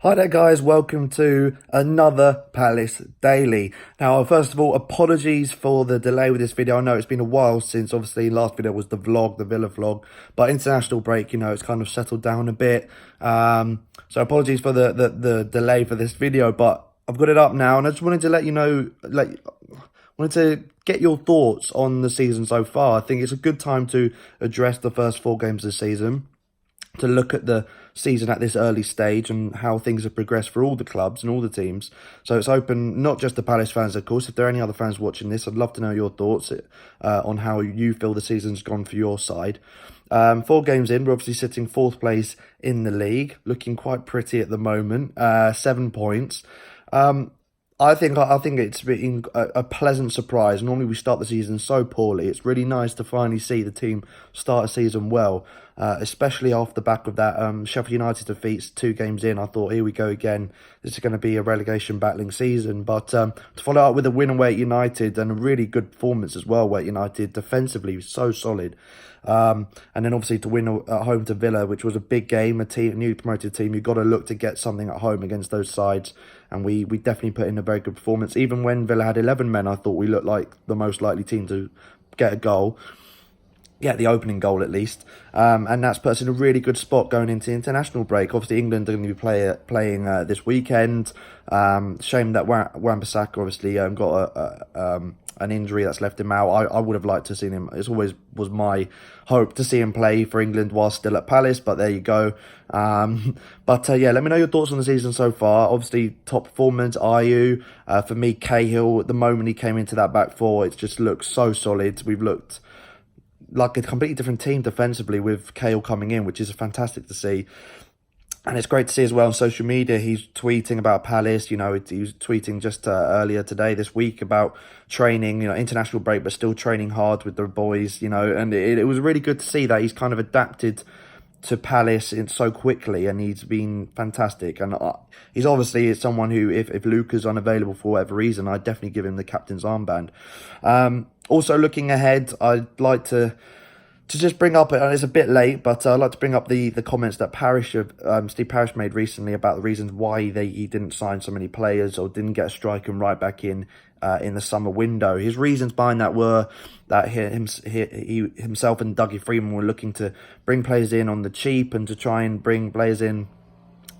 Hi there guys, welcome to another Palace Daily. Now, first of all, apologies for the delay with this video. I know it's been a while since, obviously, last video was the vlog, the Villa vlog, but international break, it's kind of settled down a bit. So apologies for the delay for this video, but I've got it up now, and I just wanted to let you know, wanted to get your thoughts on the season so far. I think it's a good time to address the first 4 games of the season, to look at the season at this early stage and how things have progressed for all the clubs and all the teams. So it's open not just to Palace fans, of course. If there are any other fans watching this, I'd love to know your thoughts on how you feel the season's gone for your side. 4 games in, we're obviously sitting 4th place in the league, looking quite pretty at the moment. 7 points. I think it's been a pleasant surprise. Normally we start the season so poorly. It's really nice to finally see the team start a season well, especially off the back of that Sheffield United defeats 2 games in. I thought, here we go again. This is going to be a relegation battling season. But to follow up with a win away at United and a really good performance as well, where United defensively was so solid. And then obviously to win at home to Villa, which was a big game, a newly promoted team. You've got to look to get something at home against those sides. And we definitely put in a very good performance. Even when Villa had 11 men, I thought we looked like the most likely team to get a goal. Yeah, the opening goal at least. And that's puts us in a really good spot going into international break. Obviously, England are going to be playing this weekend. Shame that Wan-Bissaka obviously got an injury that's left him out. I would have liked to see him. It's always was my hope to see him play for England while still at Palace, but there you go. Yeah, let me know your thoughts on the season so far. Obviously, top performance, Ayew. For me, Cahill, the moment he came into that back four, it just looks so solid. We've looked like a completely different team defensively with Cahill coming in, which is fantastic to see. And it's great to see as well on social media, he's tweeting about Palace. He was tweeting just earlier today, this week, about training, international break, but still training hard with the boys, and it was really good to see that he's kind of adapted to Palace so quickly, and he's been fantastic. And he's obviously someone who, if Luca's unavailable for whatever reason, I'd definitely give him the captain's armband. Also, looking ahead, I'd like to just bring up, and it's a bit late, but I'd like to bring up the comments that Steve Parish made recently about the reasons why he didn't sign so many players or didn't get a striker and right back in the summer window. His reasons behind that were that he himself and Dougie Freeman were looking to bring players in on the cheap and to try and bring players in.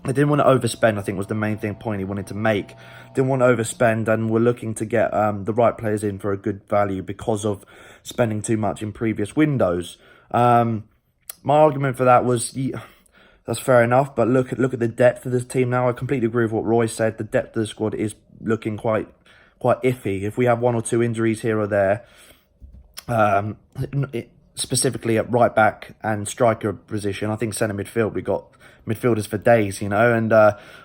They didn't want to overspend, I think was the main point he wanted to make. Didn't want to overspend, and were looking to get the right players in for a good value because of spending too much in previous windows. My argument for that was, that's fair enough, but look at the depth of this team now. I completely agree with what Roy said. The depth of the squad is looking quite iffy. If we have 1 or 2 injuries here or there, specifically at right back and striker position, I think centre midfield, we got midfielders for days, and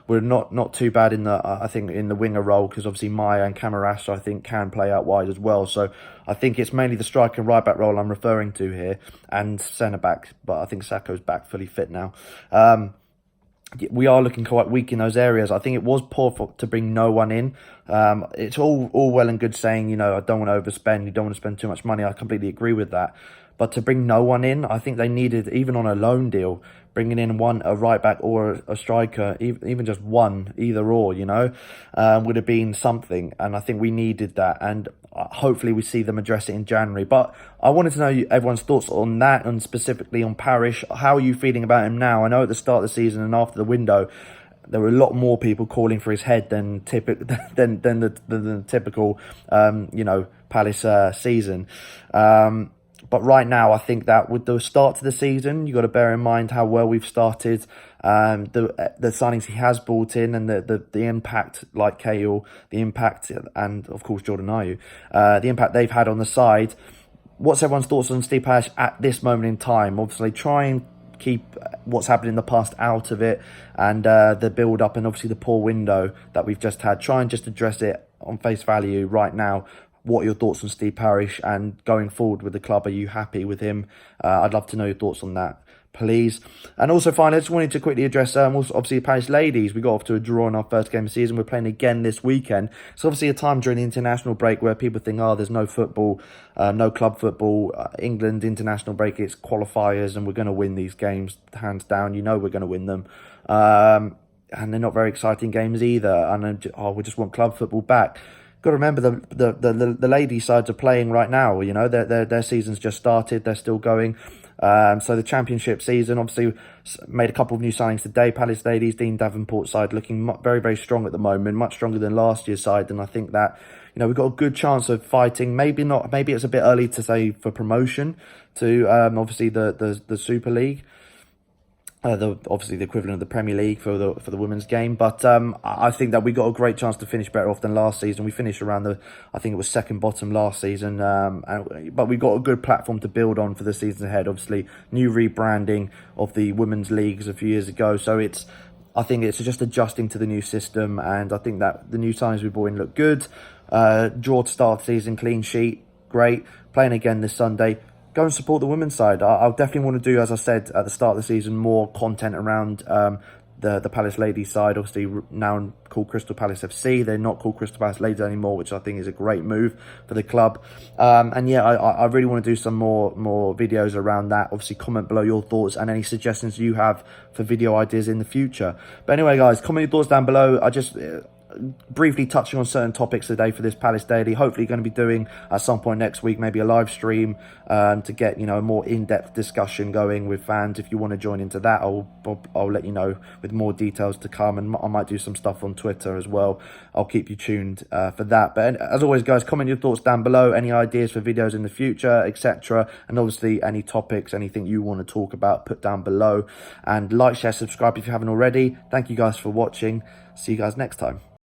we're not too bad in the winger role, because obviously Maya and Camarasa I think can play out wide as well. So I think it's mainly the striker and right back role I'm referring to here, and centre back, but I think Sakho's back fully fit now. We are looking quite weak in those areas. I think it was poor to bring no one in. It's all well and good saying, I don't want to overspend, you don't want to spend too much money. I completely agree with that. But to bring no one in, I think they needed, even on a loan deal, bringing in a right back or a striker, even just one, either or, would have been something. And I think we needed that. And hopefully we see them address it in January. But I wanted to know everyone's thoughts on that, and specifically on Parish. How are you feeling about him now? I know at the start of the season and after the window, there were a lot more people calling for his head than the typical, Palace season. But right now, I think that with the start to the season, you've got to bear in mind how well we've started, the signings he has brought in, and the impact, like Cahill, the impact, and of course Jordan Ayew, the impact they've had on the side. What's everyone's thoughts on Steve Parish at this moment in time? Obviously, try and keep what's happened in the past out of it, and the build-up, and obviously the poor window that we've just had. Try and just address it on face value right now. What are your thoughts on Steve Parish and going forward with the club? Are you happy with him? I'd love to know your thoughts on that, please. And also, finally, I just wanted to quickly address, obviously, Parish ladies. We got off to a draw in our first game of the season. We're playing again this weekend. It's obviously a time during the international break where people think, there's no football, no club football. England international break, it's qualifiers, and we're going to win these games, hands down. We're going to win them. and they're not very exciting games either. And we just want club football back. Got to remember the ladies' sides are playing right now. You know, their season's just started. They're still going. So the championship season, obviously, made a couple of new signings today. Palace ladies, Dean Davenport side looking very, very strong at the moment, much stronger than last year's side. And I think that, you know, we've got a good chance of fighting. Maybe not. Maybe it's a bit early to say for promotion to obviously the Super League. Obviously the equivalent of the Premier League for the women's game, but I think that we got a great chance to finish better off than last season. We finished around I think it was second bottom last season, but we've got a good platform to build on for the season ahead. Obviously, new rebranding of the women's leagues a few years ago, so I think it's just adjusting to the new system, and I think that the new signings we brought in look good. Draw to start the season, clean sheet, great. Playing again this Sunday. Go and support the women's side. I'll definitely want to do, as I said at the start of the season, more content around the Palace ladies side. Obviously now called Crystal Palace FC. They're not called Crystal Palace ladies anymore, which I think is a great move for the club. And yeah, I really want to do some more videos around that. Obviously, comment below your thoughts and any suggestions you have for video ideas in the future. But anyway, guys, comment your thoughts down below. I just briefly touching on certain topics today for this Palace Daily. Hopefully going to be doing at some point next week maybe a live stream to get, you know, a more in-depth discussion going with fans. If you want to join into that, I'll let you know with more details to come, and I might do some stuff on Twitter as well. I'll keep you tuned for that. But as always, guys, comment your thoughts down below, any ideas for videos in the future, etc., and obviously any topics, anything you want to talk about, put down below, and like, share, subscribe if you haven't already. Thank you guys for watching. See you guys next time.